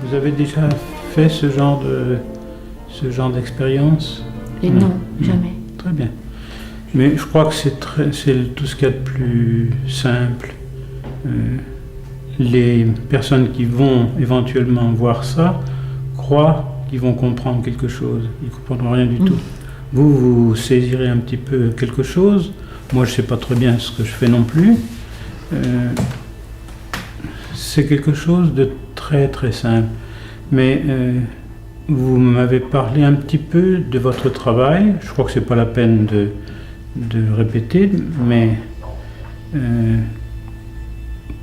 Vous avez déjà fait ce genre d'expérience? Et non, jamais. Très bien. Mais je crois que c'est tout ce qu'il y a de plus simple. Les personnes qui vont éventuellement voir ça croient qu'ils vont comprendre quelque chose. Ils ne comprendront rien du tout. Vous saisirez un petit peu quelque chose. Moi, je ne sais pas très bien ce que je fais non plus. C'est quelque chose de très très simple. Mais vous m'avez parlé un petit peu de votre travail. Je crois que ce n'est pas la peine de répéter, mais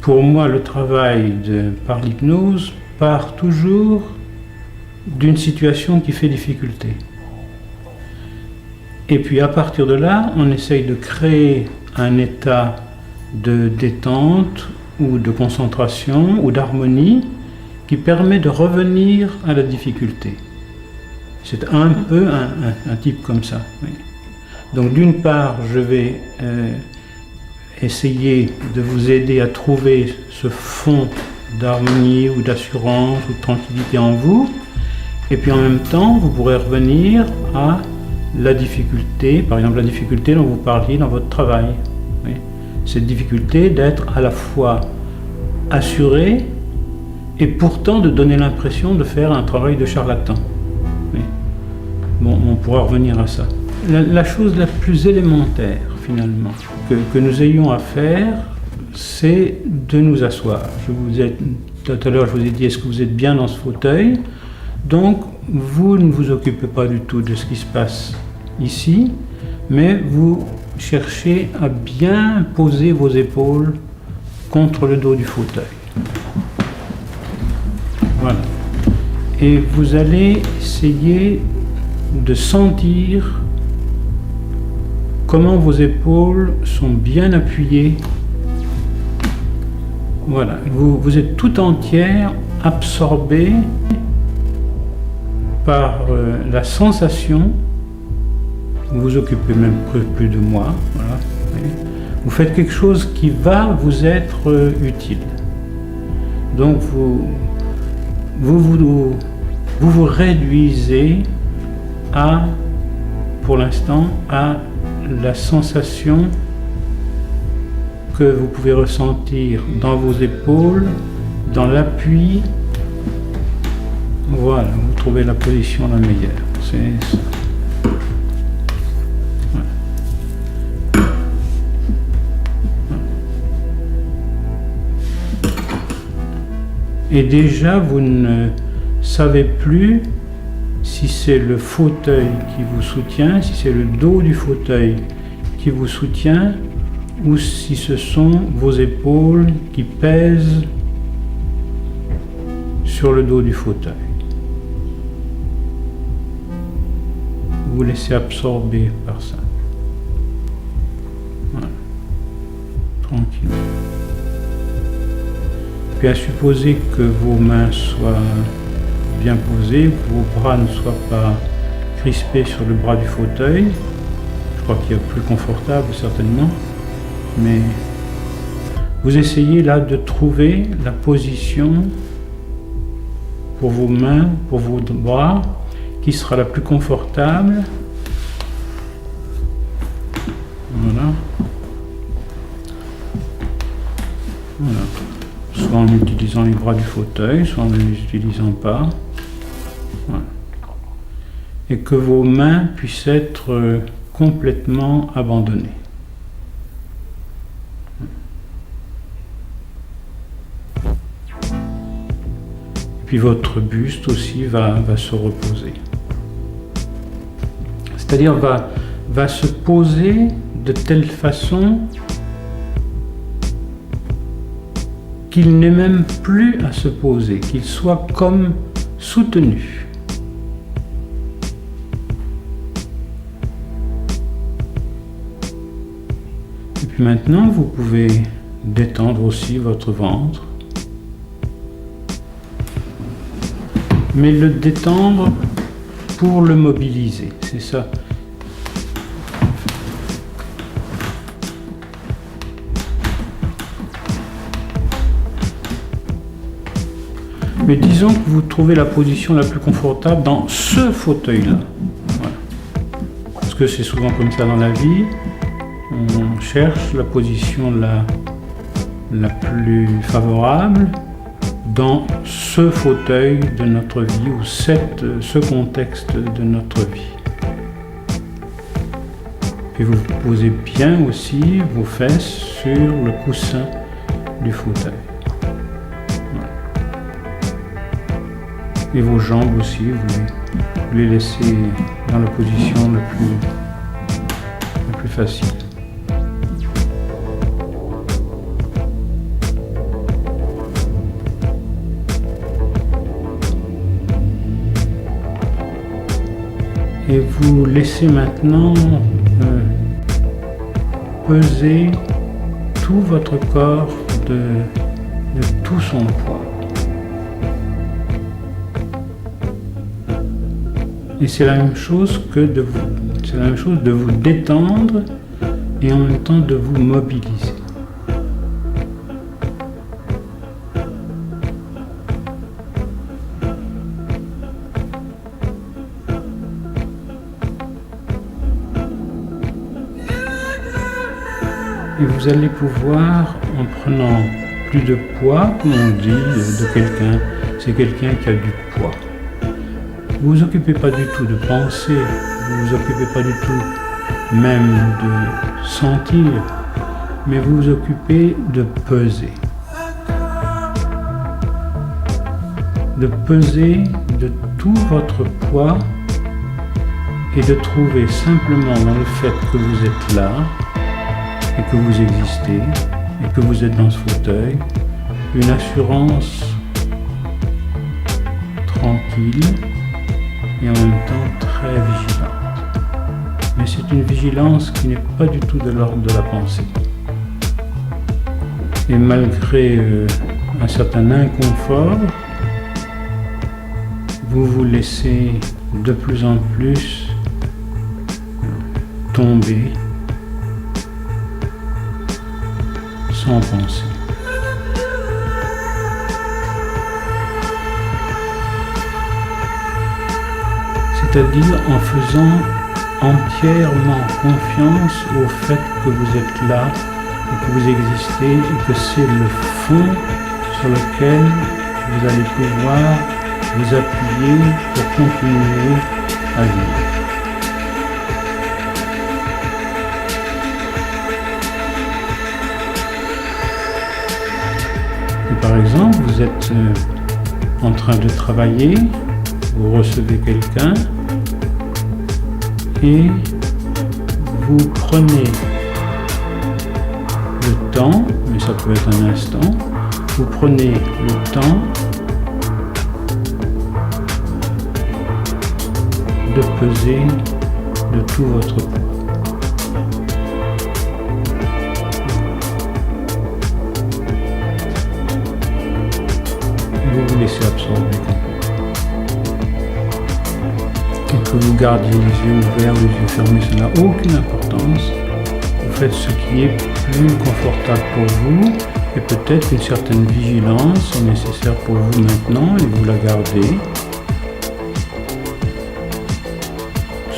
pour moi, le travail par l'hypnose part toujours d'une situation qui fait difficulté. Et puis à partir de là, on essaye de créer un état de détente ou de concentration ou d'harmonie qui permet de revenir à la difficulté. C'est un peu un type comme ça. Oui. Donc d'une part, je vais essayer de vous aider à trouver ce fond d'harmonie ou d'assurance ou de tranquillité en vous, et puis en même temps, vous pourrez revenir à la difficulté, par exemple la difficulté dont vous parliez dans votre travail. Oui. Cette difficulté d'être à la fois assuré et pourtant de donner l'impression de faire un travail de charlatan. Oui. Bon, on pourra revenir à ça. La chose la plus élémentaire, finalement, que nous ayons à faire, c'est de nous asseoir. Tout à l'heure, je vous ai dit, est-ce que vous êtes bien dans ce fauteuil? Donc, vous ne vous occupez pas du tout de ce qui se passe ici, mais vous cherchez à bien poser vos épaules contre le dos du fauteuil. Voilà. Et vous allez essayer de sentir comment vos épaules sont bien appuyées. Voilà. Vous êtes tout entière absorbée par la sensation. Vous vous occupez même plus de moi. Voilà. Vous faites quelque chose qui va vous être utile. Donc vous réduisez pour l'instant, à la sensation que vous pouvez ressentir dans vos épaules, dans l'appui. Voilà, vous trouvez la position la meilleure. C'est ça. Et déjà, vous ne savez plus si c'est le fauteuil qui vous soutient, si c'est le dos du fauteuil qui vous soutient, ou si ce sont vos épaules qui pèsent sur le dos du fauteuil. Vous vous laissez absorber par ça. Voilà. Tranquille. Puis à supposer que vos mains soient bien posées, vos bras ne soient pas crispés sur le bras du fauteuil. Je crois qu'il y a plus confortable certainement, mais vous essayez là de trouver la position pour vos mains, pour vos bras, qui sera la plus confortable. Voilà. Voilà. Soit en utilisant les bras du fauteuil, soit en ne les utilisant pas. Voilà. Et que vos mains puissent être complètement abandonnées. Et puis votre buste aussi va se reposer. C'est-à-dire va se poser de telle façon qu'il n'ait même plus à se poser, qu'il soit comme soutenu. Et puis maintenant, vous pouvez détendre aussi votre ventre, mais le détendre pour le mobiliser, c'est ça. Mais disons que vous trouvez la position la plus confortable dans ce fauteuil-là. Voilà. Parce que c'est souvent comme ça dans la vie. On cherche la position la plus favorable dans ce fauteuil de notre vie ou ce contexte de notre vie. Et vous posez bien aussi vos fesses sur le coussin du fauteuil. Voilà. Et vos jambes aussi, vous les laissez dans la position la plus facile. Et vous laissez maintenant peser tout votre corps de tout son poids. Et c'est la même chose de vous détendre et en même temps de vous mobiliser. Et vous allez pouvoir, en prenant plus de poids, comme on dit de quelqu'un, c'est quelqu'un qui a du poids. Vous ne vous occupez pas du tout de penser, vous ne vous occupez pas du tout même de sentir, mais vous vous occupez de peser. De peser de tout votre poids et de trouver simplement dans le fait que vous êtes là, et que vous existez, et que vous êtes dans ce fauteuil, une assurance tranquille et en même temps très vigilante. Mais c'est une vigilance qui n'est pas du tout de l'ordre de la pensée. Et malgré un certain inconfort, vous vous laissez de plus en plus tomber sans penser. C'est-à-dire en faisant entièrement confiance au fait que vous êtes là et que vous existez et que c'est le fond sur lequel vous allez pouvoir vous appuyer pour continuer à vivre. Par exemple, vous êtes en train de travailler, vous recevez quelqu'un et vous prenez le temps, mais ça peut être un instant, vous prenez le temps de peser de tout votre poids. Vous vous laissez absorber et que vous gardiez les yeux ouverts, les yeux fermés, ça n'a aucune importance. Vous faites ce qui est plus confortable pour vous et peut-être une certaine vigilance est nécessaire pour vous maintenant et vous la gardez.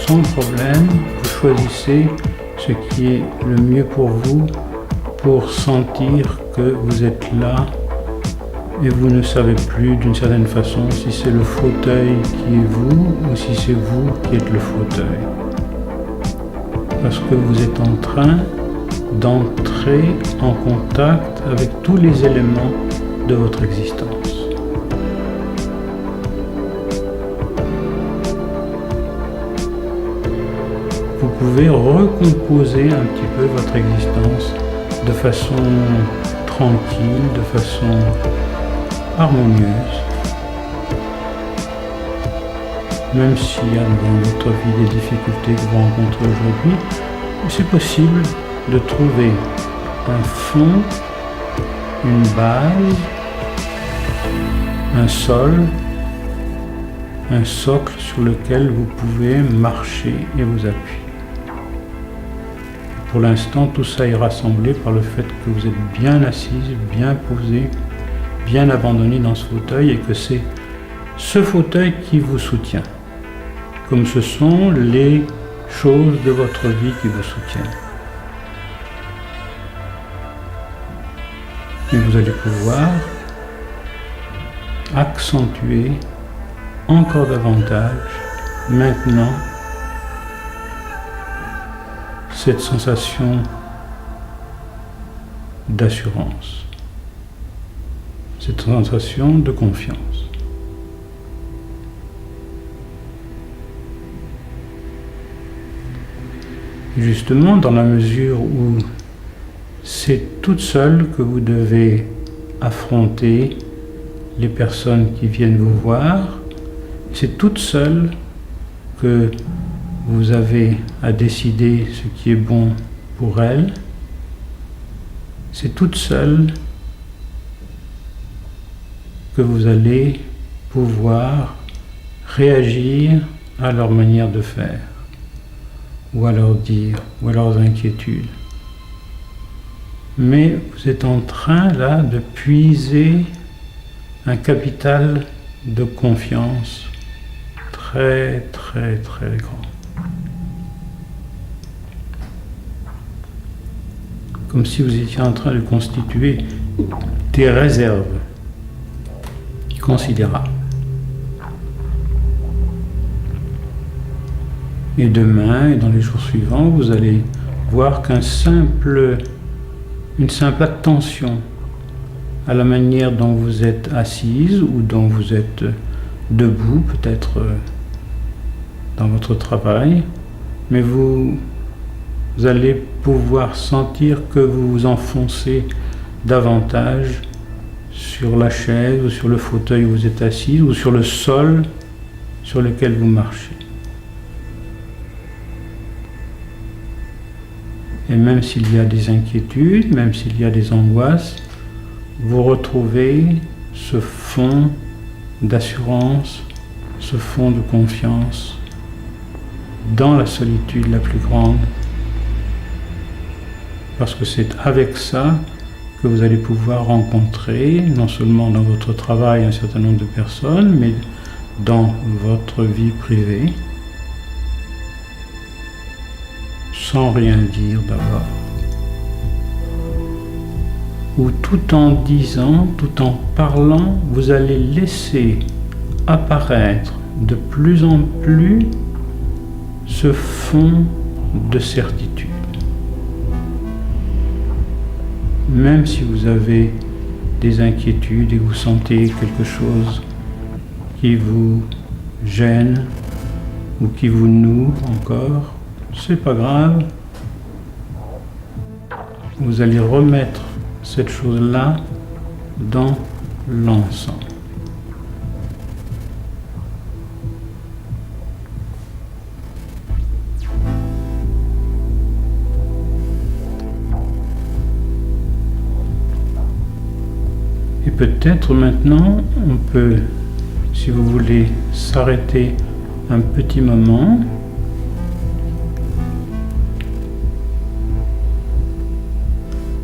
Sans problème, vous choisissez ce qui est le mieux pour vous pour sentir que vous êtes là. Et vous ne savez plus d'une certaine façon si c'est le fauteuil qui est vous ou si c'est vous qui êtes le fauteuil. Parce que vous êtes en train d'entrer en contact avec tous les éléments de votre existence. Vous pouvez recomposer un petit peu votre existence de façon tranquille, de façon harmonieuse, même s'il y a dans votre vie des difficultés que vous rencontrez aujourd'hui, c'est possible de trouver un fond, une base, un sol, un socle sur lequel vous pouvez marcher et vous appuyer. Pour l'instant, tout ça est rassemblé par le fait que vous êtes bien assise, bien posée, bien abandonné dans ce fauteuil et que c'est ce fauteuil qui vous soutient, comme ce sont les choses de votre vie qui vous soutiennent. Et vous allez pouvoir accentuer encore davantage maintenant cette sensation d'assurance, cette sensation de confiance. Justement, dans la mesure où c'est toute seule que vous devez affronter les personnes qui viennent vous voir, c'est toute seule que vous avez à décider ce qui est bon pour elles, c'est toute seule que vous allez pouvoir réagir à leur manière de faire, ou à leur dire, ou à leurs inquiétudes. Mais vous êtes en train là de puiser un capital de confiance très très très grand. Comme si vous étiez en train de constituer des réserves considérables. Et demain et dans les jours suivants, vous allez voir une simple attention à la manière dont vous êtes assise ou dont vous êtes debout, peut-être dans votre travail, mais vous allez pouvoir sentir que vous vous enfoncez davantage sur la chaise ou sur le fauteuil où vous êtes assis ou sur le sol sur lequel vous marchez. Et même s'il y a des inquiétudes, même s'il y a des angoisses, vous retrouvez ce fond d'assurance, ce fond de confiance dans la solitude la plus grande. Parce que c'est avec ça que vous allez pouvoir rencontrer, non seulement dans votre travail un certain nombre de personnes, mais dans votre vie privée, sans rien dire d'abord, ou tout en disant, tout en parlant, vous allez laisser apparaître de plus en plus ce fond de certitude. Même si vous avez des inquiétudes et vous sentez quelque chose qui vous gêne ou qui vous noue encore, c'est pas grave. Vous allez remettre cette chose-là dans l'ensemble. Et peut-être maintenant, on peut, si vous voulez, s'arrêter un petit moment.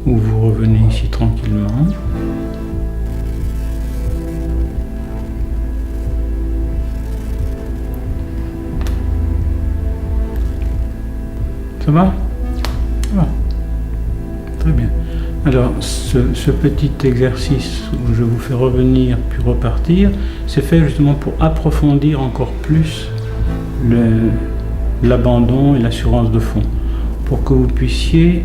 Où vous revenez ici tranquillement. Ça va? Ça va. Très bien. Alors, ce petit exercice où je vous fais revenir puis repartir, c'est fait justement pour approfondir encore plus l'abandon et l'assurance de fond, pour que vous puissiez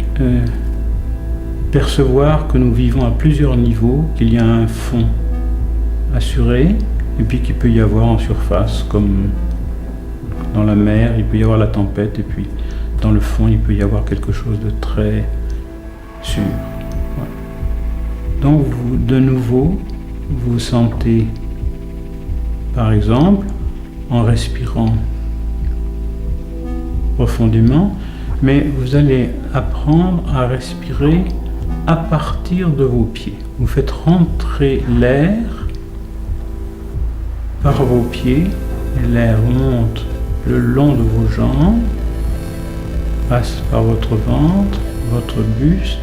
percevoir que nous vivons à plusieurs niveaux, qu'il y a un fond assuré, et puis qu'il peut y avoir en surface, comme dans la mer, il peut y avoir la tempête, et puis dans le fond, il peut y avoir quelque chose de très sûr. Voilà. Donc, vous, de nouveau, vous sentez, par exemple, en respirant profondément, mais vous allez apprendre à respirer à partir de vos pieds. Vous faites rentrer l'air par vos pieds et l'air monte le long de vos jambes, passe par votre ventre, votre buste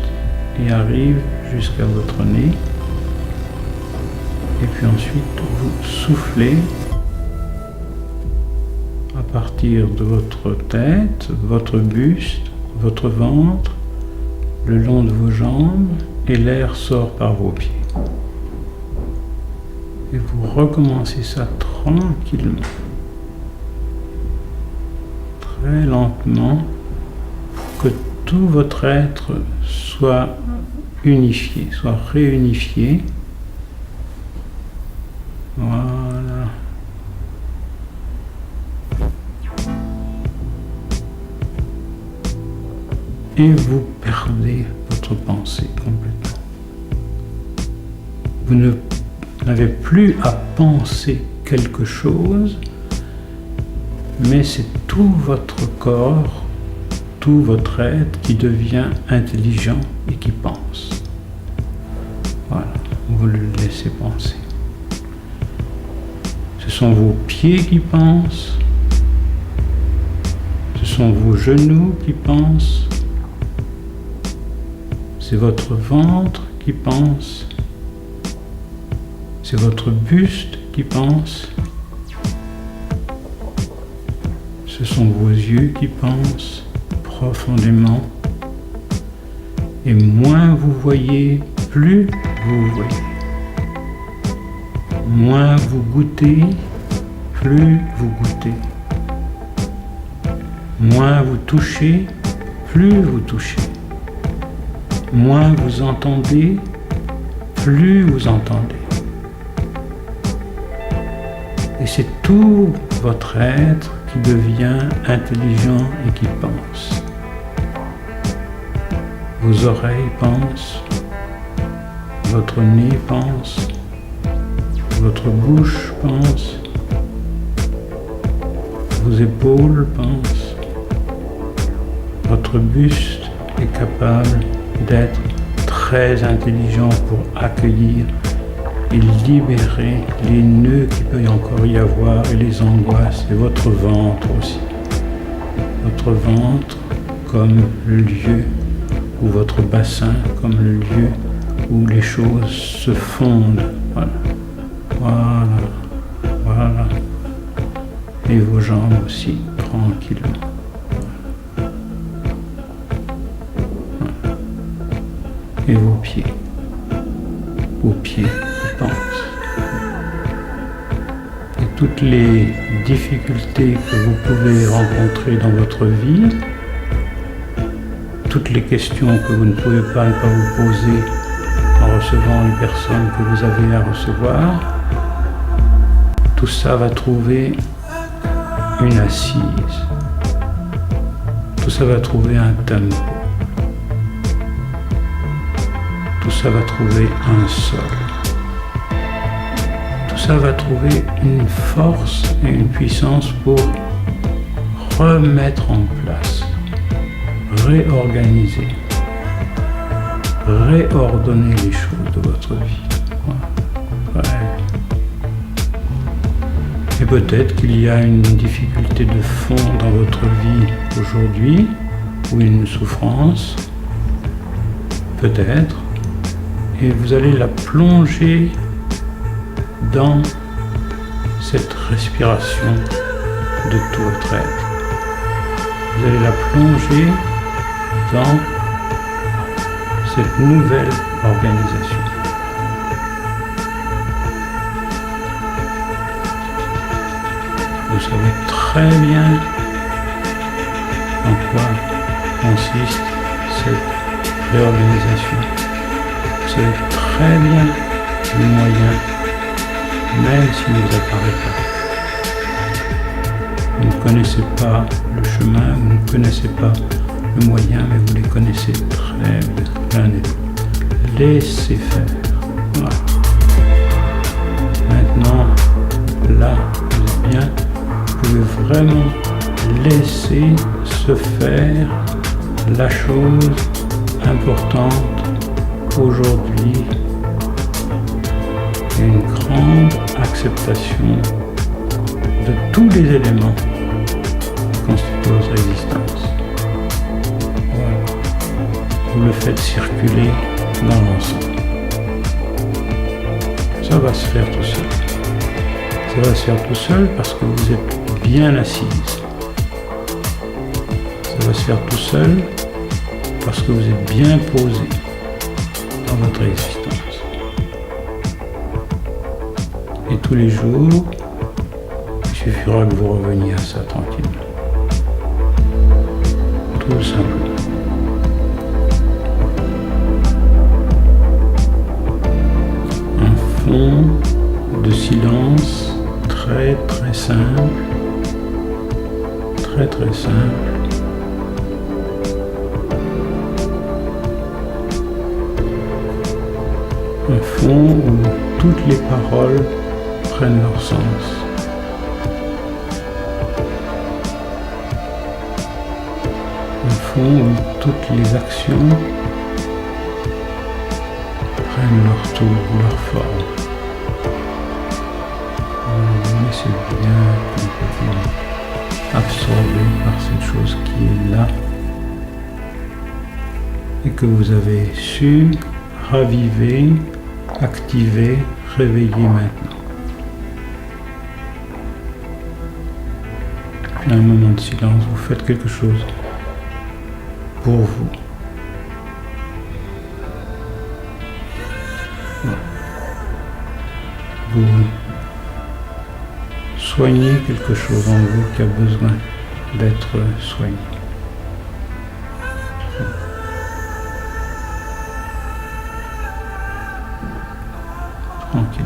et arrive jusqu'à votre nez. Et puis ensuite, vous soufflez à partir de votre tête, votre buste, votre ventre, le long de vos jambes, et l'air sort par vos pieds. Et vous recommencez ça tranquillement, très lentement, pour que tout votre être soit unifié, soit réunifié. Voilà. Et vous perdez votre pensée complètement. Vous n'avez plus à penser quelque chose, mais c'est tout votre corps, tout votre être qui devient intelligent et qui pense. Voilà, vous le laissez penser. Ce sont vos pieds qui pensent, ce sont vos genoux qui pensent, c'est votre ventre qui pense, c'est votre buste qui pense, ce sont vos yeux qui pensent profondément. Et moins vous voyez, plus vous voyez. Moins vous goûtez, plus vous goûtez. Moins vous touchez, plus vous touchez. Moins vous entendez, plus vous entendez. Et c'est tout votre être qui devient intelligent et qui pense. Vos oreilles pensent, votre nez pense, votre bouche pense, vos épaules pensent, votre buste est capable d'être très intelligent pour accueillir et libérer les nœuds qu'il peut encore y avoir et les angoisses, et votre ventre aussi. Votre ventre comme le lieu, ou votre bassin comme le lieu où les choses se fondent. Voilà. Voilà. Voilà. Et vos jambes aussi, tranquillement. Voilà. Et vos pieds qui pensent. Et toutes les difficultés que vous pouvez rencontrer dans votre vie, toutes les questions que vous ne pouvez pas ne pas vous poser en recevant les personnes que vous avez à recevoir, tout ça va trouver une assise. Tout ça va trouver un tempo. Tout ça va trouver un sol. Tout ça va trouver une force et une puissance pour remettre en place, réorganiser, réordonner les choses de votre vie. Voilà. Et peut-être qu'il y a une difficulté de fond dans votre vie aujourd'hui, ou une souffrance, peut-être, et vous allez la plonger dans cette respiration de tout votre être. Vous allez la plonger dans cette nouvelle organisation. Vous savez très bien en quoi consiste cette réorganisation. Vous savez très bien les moyens, même s'il ne vous apparaît pas. Vous ne connaissez pas le chemin, vous ne connaissez pas le moyen, mais vous les connaissez très bien l'un et l'autre. Laissez faire. Voilà. Maintenant, là, vous êtes bien. Vous pouvez vraiment laisser se faire la chose importante aujourd'hui. Une grande acceptation de tous les éléments qui constituent votre existence. Voilà. Vous le faites circuler dans l'ensemble. Ça ça va se faire tout seul. Ça va se faire tout seul parce que vous êtes bien assise. Ça va se faire tout seul parce que vous êtes bien posé dans votre existence. Et tous les jours, il suffira que vous reveniez à ça tranquillement. Tout simplement. Un fond de silence très très simple, très très simple. Un fond où toutes les paroles prennent leur sens. Un fond où toutes les actions prennent leur tour, leur forme. Vous laissez bien complètement absorbé par cette chose qui est là et que vous avez su raviver, activer, réveiller maintenant. Puis un moment de silence, vous faites quelque chose pour vous. Vous soignez quelque chose en vous qui a besoin d'être soigné. Tranquille.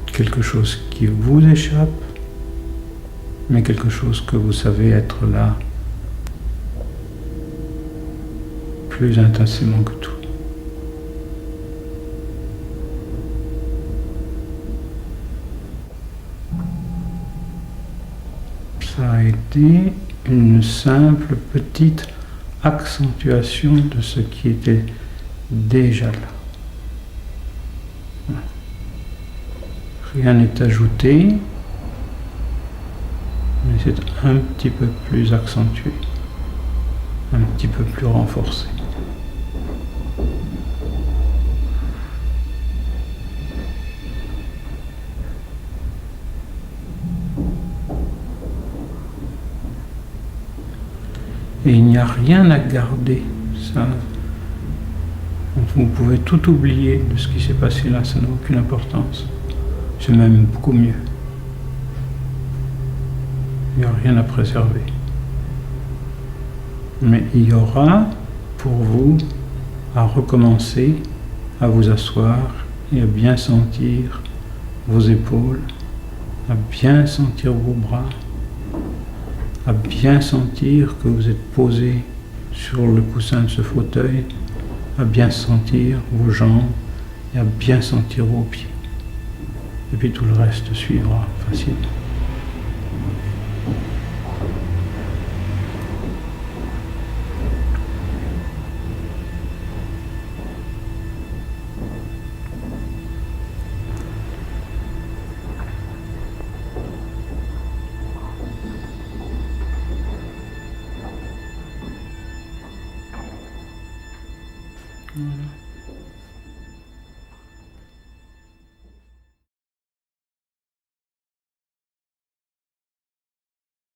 Quelque chose qui vous échappe, mais quelque chose que vous savez être là plus intensément que tout. Ça a été une simple petite accentuation de ce qui était déjà là. Rien n'est ajouté, mais c'est un petit peu plus accentué, un petit peu plus renforcé. Et il n'y a rien à garder. Ça, vous pouvez tout oublier de ce qui s'est passé là, ça n'a aucune importance. C'est même beaucoup mieux. Il n'y a rien à préserver. Mais il y aura pour vous à recommencer à vous asseoir et à bien sentir vos épaules, à bien sentir vos bras, à bien sentir que vous êtes posé sur le coussin de ce fauteuil, à bien sentir vos jambes et à bien sentir vos pieds. Et puis tout le reste suivra facilement. Voilà.